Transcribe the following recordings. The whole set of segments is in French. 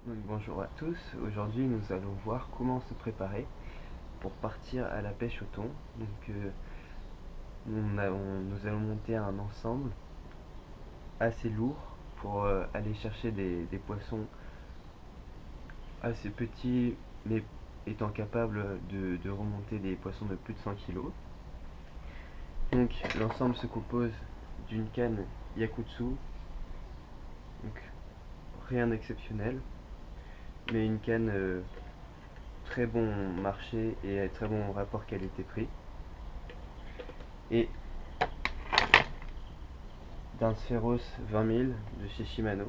Donc, bonjour à tous, aujourd'hui nous allons voir comment se préparer pour partir à la pêche au thon. Nous allons monter un ensemble assez lourd pour aller chercher des poissons assez petits mais étant capables de remonter des poissons de plus de 100 kg. Donc l'ensemble se compose d'une canne Yakutsu, donc rien d'exceptionnel, mais une canne très bon marché et très bon rapport qualité-prix, et d'un Spheros 20 000 de chez Shimano.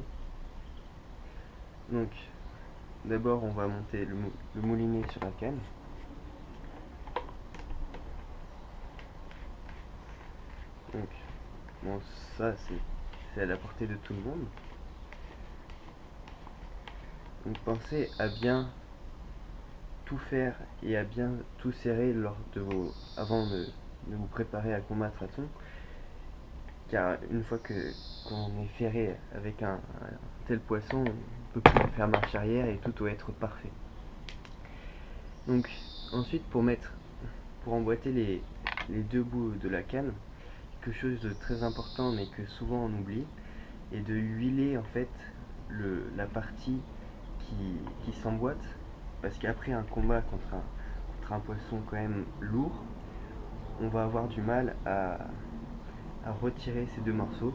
Donc d'abord on va monter le moulinet sur la canne. Donc bon, ça c'est à la portée de tout le monde. Donc pensez à bien tout faire et à bien tout serrer avant de vous préparer à combattre un thon, car une fois qu'on est ferré avec un tel poisson, on ne peut plus faire marche arrière et tout doit être parfait. Donc ensuite pour emboîter les deux bouts de la canne, quelque chose de très important mais que souvent on oublie, est de huiler en fait la partie qui s'emboîte, parce qu'après un combat contre un poisson quand même lourd, on va avoir du mal à retirer ces deux morceaux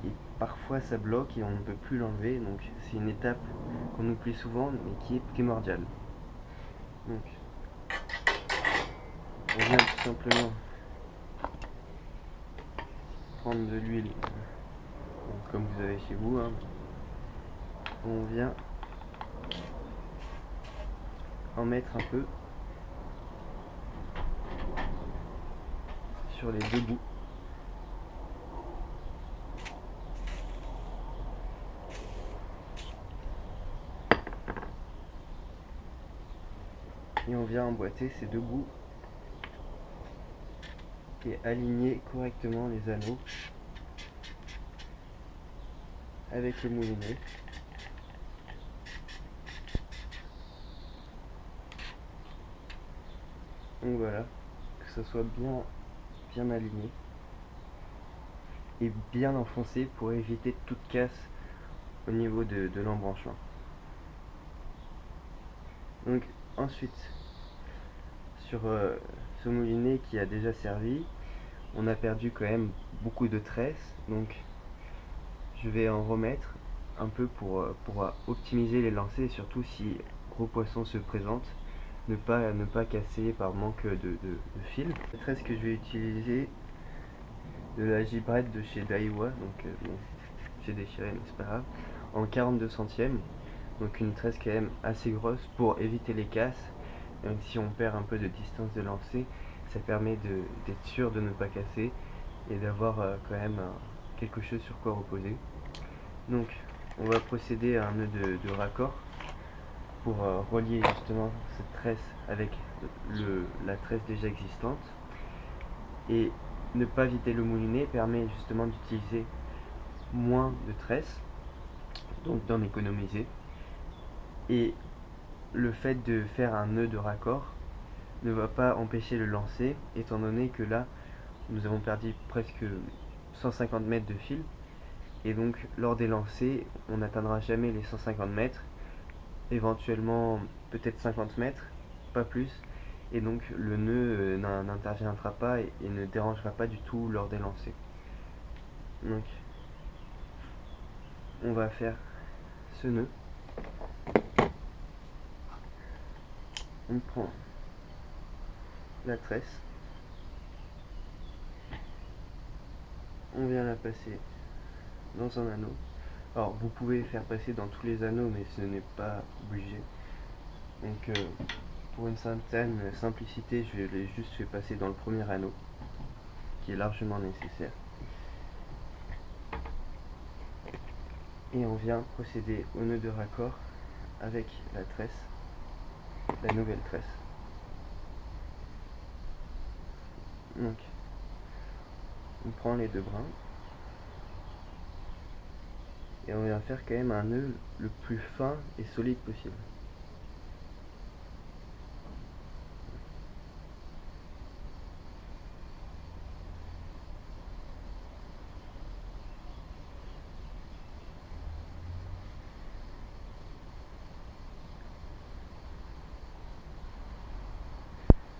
et parfois ça bloque et on ne peut plus l'enlever. Donc c'est une étape qu'on oublie souvent mais qui est primordiale. Donc on vient tout simplement prendre de l'huile comme vous avez chez vous, hein. On vient en mettre un peu sur les deux bouts. Et on vient emboîter ces deux bouts et aligner correctement les anneaux avec le moulinet. Donc voilà, que ça soit bien aligné et bien enfoncé pour éviter toute casse au niveau de l'embranchement. Donc ensuite, sur ce moulinet qui a déjà servi, on a perdu quand même beaucoup de tresses, donc je vais en remettre un peu pour optimiser les lancers, et surtout si gros poisson se présente, ne pas casser par manque de fil. La tresse que je vais utiliser, de la gibrette de chez Daiwa, donc bon, j'ai déchiré mais c'est pas grave, en 42 centièmes, donc une tresse quand même assez grosse pour éviter les casses. Même si on perd un peu de distance de lancer, ça permet d'être sûr de ne pas casser et d'avoir quand même quelque chose sur quoi reposer. Donc on va procéder à un nœud de raccord pour relier justement cette tresse avec la tresse déjà existante, et ne pas vider le moulinet permet justement d'utiliser moins de tresses, donc d'en économiser. Et le fait de faire un nœud de raccord ne va pas empêcher le lancer, étant donné que là nous avons perdu presque 150 mètres de fil, et donc lors des lancers on n'atteindra jamais les 150 mètres, éventuellement peut-être 50 mètres, pas plus, et donc le nœud n'interviendra pas et ne dérangera pas du tout lors des lancers. Donc on va faire ce nœud, on prend la tresse, on vient la passer dans un anneau. Alors vous pouvez faire passer dans tous les anneaux mais ce n'est pas obligé. Donc pour une certaine simplicité, je l'ai juste fait passer dans le premier anneau, qui est largement nécessaire. Et on vient procéder au nœud de raccord avec la tresse, la nouvelle tresse. Donc on prend les deux brins, et on vient faire quand même un nœud le plus fin et solide possible.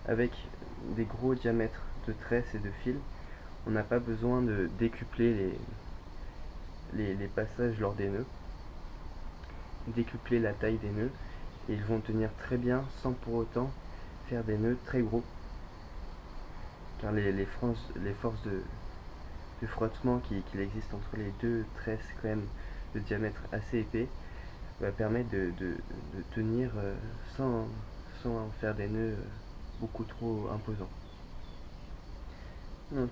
Avec des gros diamètres de tresses et de fils, on n'a pas besoin de décupler les passages lors des nœuds, décupler la taille des nœuds, et ils vont tenir très bien sans pour autant faire des nœuds très gros, car les forces de frottement qu'il existe entre les deux tresses quand même de diamètre assez épais va permettre de tenir sans faire des nœuds beaucoup trop imposants. Donc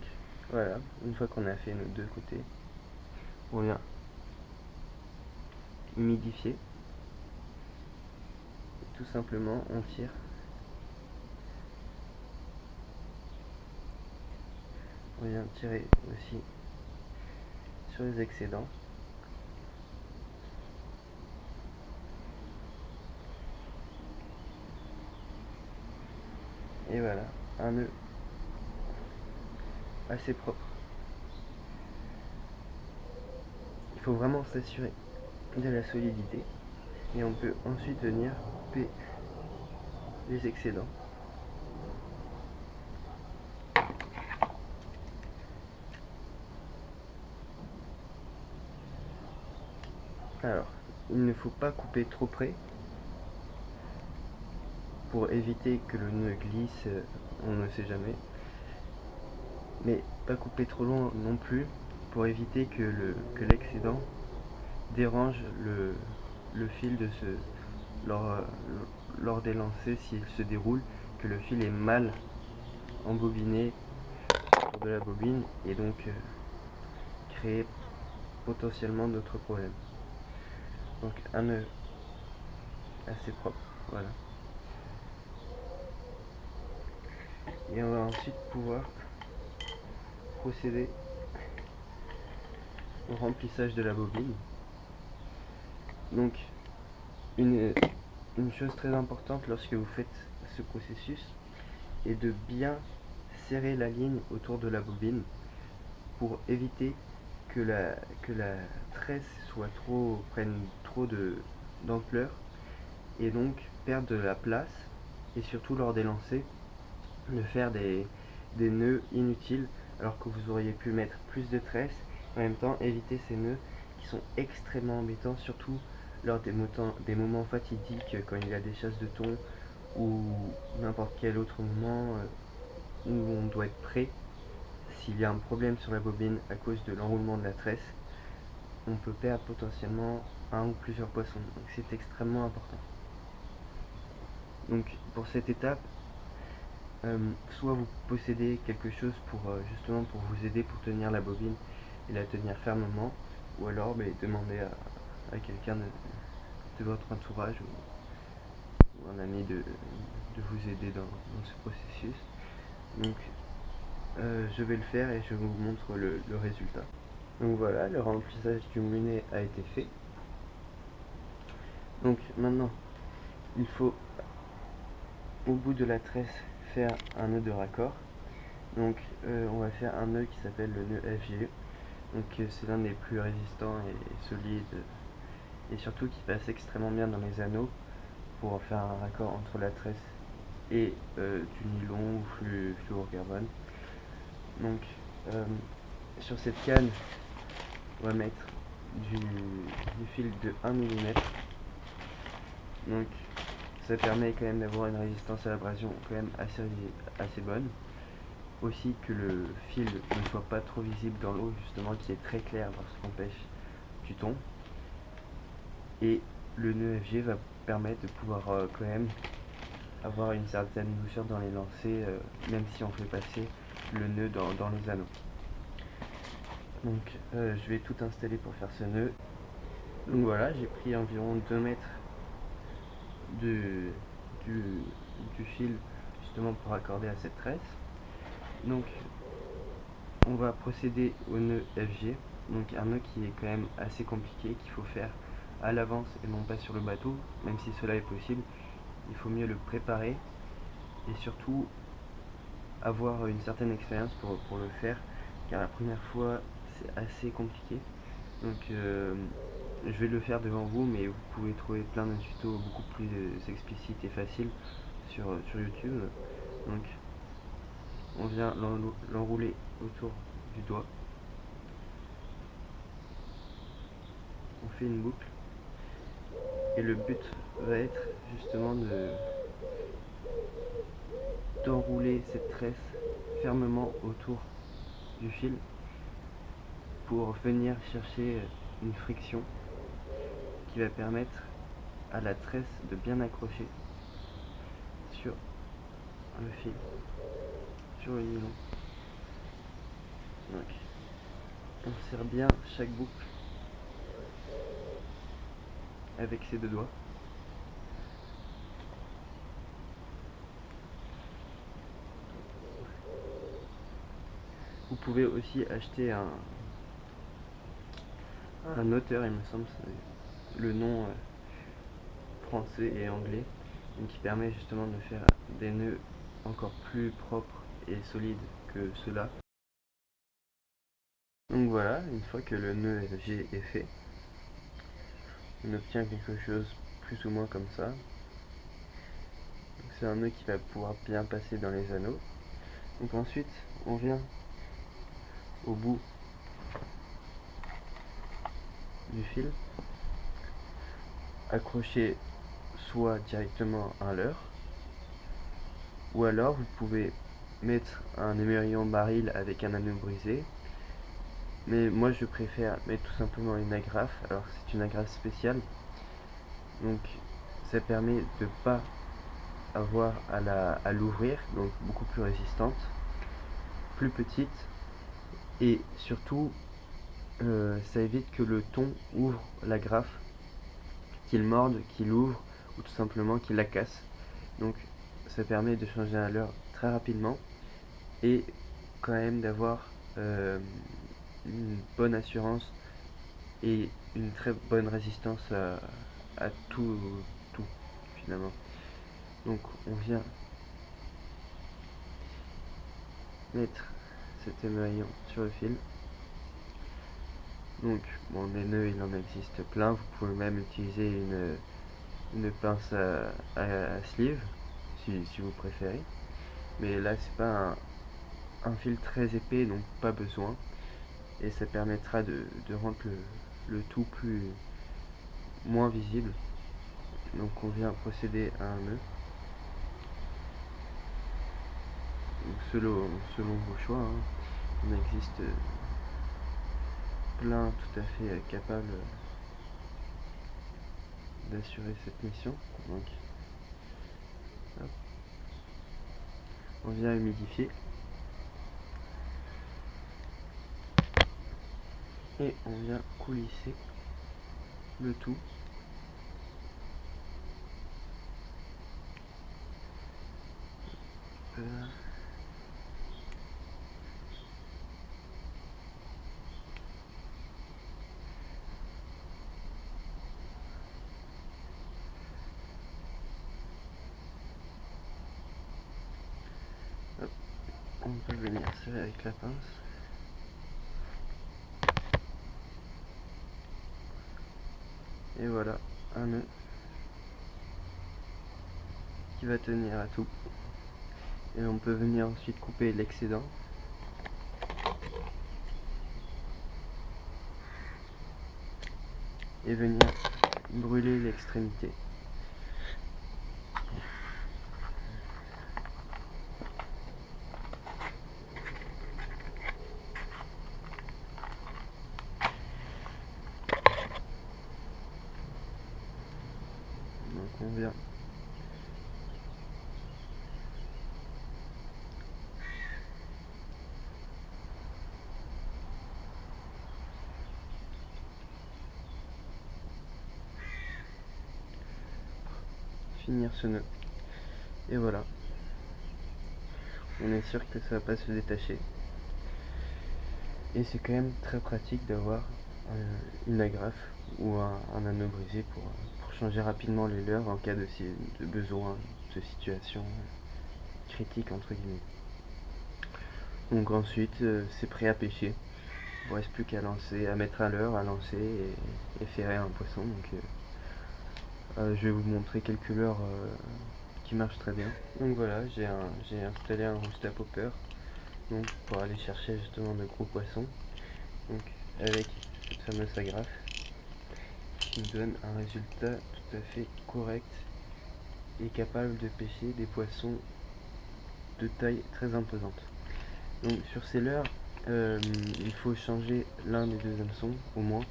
voilà, une fois qu'on a fait nos deux côtés, on vient humidifier. Tout simplement, on tire. On vient tirer aussi sur les excédents. Et voilà, un nœud assez propre. Il faut vraiment s'assurer de la solidité. Et on peut ensuite venir couper les excédents. Alors, il ne faut pas couper trop près pour éviter que le nœud glisse, on ne sait jamais. Mais pas couper trop loin non plus pour éviter que l'excédent dérange le fil lors des lancers s'il se déroule, que le fil est mal embobiné autour de la bobine et donc créer potentiellement d'autres problèmes. Donc un nœud assez propre, voilà. Et on va ensuite pouvoir procéder au remplissage de la bobine. Donc une chose très importante lorsque vous faites ce processus est de bien serrer la ligne autour de la bobine pour éviter que la tresse prenne trop d'ampleur et donc perdre de la place, et surtout lors des lancers de faire des nœuds inutiles alors que vous auriez pu mettre plus de tresses, en même temps éviter ces nœuds qui sont extrêmement embêtants, surtout lors des moments fatidiques, quand il y a des chasses de thon ou n'importe quel autre moment où on doit être prêt. S'il y a un problème sur la bobine à cause de l'enroulement de la tresse, on peut perdre potentiellement un ou plusieurs poissons, donc c'est extrêmement important. Donc pour cette étape, soit vous possédez quelque chose justement pour vous aider pour tenir la bobine et la tenir fermement, ou alors demandez à quelqu'un de votre entourage ou un ami de vous aider dans ce processus. Donc je vais le faire et je vous montre le résultat. Donc voilà, le remplissage du moulinet a été fait. Donc maintenant, il faut au bout de la tresse faire un nœud de raccord. Donc on va faire un nœud qui s'appelle le nœud FG. Donc c'est l'un des plus résistants et solides, et surtout qui passe extrêmement bien dans les anneaux pour faire un raccord entre la tresse et du nylon ou fluorocarbone. Donc sur cette canne, on va mettre du fil de 1 mm. Donc ça permet quand même d'avoir une résistance à l'abrasion quand même assez bonne. Aussi que le fil ne soit pas trop visible dans l'eau, justement, qui est très clair lorsqu'on pêche du thon. Et le nœud FG va permettre de pouvoir quand même avoir une certaine douceur dans les lancers, même si on fait passer le nœud dans les anneaux. Donc je vais tout installer pour faire ce nœud. Donc voilà, j'ai pris environ 2 mètres du fil justement pour accorder à cette tresse. Donc on va procéder au nœud FG. Donc un nœud qui est quand même assez compliqué, qu'il faut faire à l'avance et non pas sur le bateau, même si cela est possible. Il faut mieux le préparer et surtout avoir une certaine expérience pour le faire, car la première fois c'est assez compliqué. Donc je vais le faire devant vous, mais vous pouvez trouver plein de tutos beaucoup plus explicites et faciles sur YouTube. Donc on vient l'enrouler autour du doigt, on fait une boucle, et le but va être justement d'enrouler cette tresse fermement autour du fil pour venir chercher une friction qui va permettre à la tresse de bien accrocher sur le fil, sur le nylon. Donc on serre bien chaque boucle avec ses deux doigts. Vous pouvez aussi acheter un auteur, il me semble, le nom français et anglais, qui permet justement de faire des nœuds encore plus propres et solides que ceux-là. Donc voilà, une fois que le nœud G est fait, on obtient quelque chose plus ou moins comme ça. C'est un nœud qui va pouvoir bien passer dans les anneaux. Donc ensuite, on vient au bout du fil, accrocher soit directement un leurre, ou alors vous pouvez mettre un émerillon baril avec un anneau brisé. Mais moi je préfère mettre tout simplement une agrafe. Alors c'est une agrafe spéciale, donc ça permet de pas avoir à l'ouvrir, donc beaucoup plus résistante, plus petite, et surtout ça évite que le thon ouvre l'agrafe, qu'il morde, qu'il ouvre, ou tout simplement qu'il la casse. Donc ça permet de changer un leurre très rapidement et quand même d'avoir une bonne assurance et une très bonne résistance à tout finalement. Donc on vient mettre cet émaillon sur le fil. Donc bon, des nœuds il en existe plein, vous pouvez même utiliser une pince à sleeve si vous préférez, mais là c'est pas un fil très épais, donc pas besoin, et ça permettra de rendre le tout moins visible. Donc on vient procéder à un nœud. Donc selon vos choix, hein, il existe plein tout à fait capables d'assurer cette mission. Donc hop, on vient humidifier et on vient coulisser le tout. Hop, on peut venir serrer avec la pince. Et voilà, un nœud qui va tenir à tout. Et on peut venir ensuite couper l'excédent. Et venir brûler l'extrémité. Donc on vient finir ce nœud. Et voilà, on est sûr que ça va pas se détacher. Et c'est quand même très pratique d'avoir une agrafe ou un anneau brisé pour changer rapidement les leurres en cas de besoin, de situation critique entre guillemets. Donc ensuite c'est prêt à pêcher. Il ne reste plus qu'à lancer, à mettre à leurre, à lancer et ferrer un poisson. Donc je vais vous montrer quelques leurres qui marchent très bien. Donc voilà, j'ai installé un rooster popper donc pour aller chercher justement de gros poissons. Donc avec cette fameuse agrafe qui me donne un résultat tout à fait correct et capable de pêcher des poissons de taille très imposante. Donc sur ces leurres, il faut changer l'un des deux hameçons au moins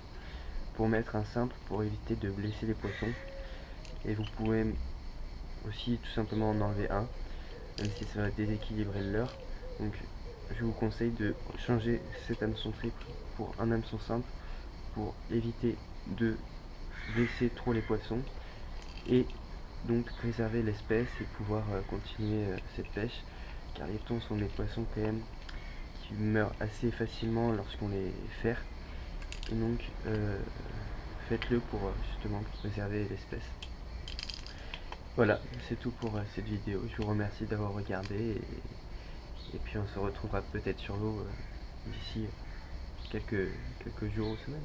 pour mettre un simple pour éviter de blesser les poissons. Et vous pouvez aussi tout simplement en enlever un, même si ça va déséquilibrer le leurre. Donc je vous conseille de changer cet hameçon triple pour un hameçon simple pour éviter de blesser trop les poissons et donc préserver l'espèce et pouvoir continuer cette pêche, car les thons sont des poissons quand même qui meurent assez facilement lorsqu'on les ferre, et donc faites-le pour justement préserver l'espèce. Voilà, c'est tout pour cette vidéo. Je vous remercie d'avoir regardé et puis on se retrouvera peut-être sur l'eau d'ici quelques jours ou semaines.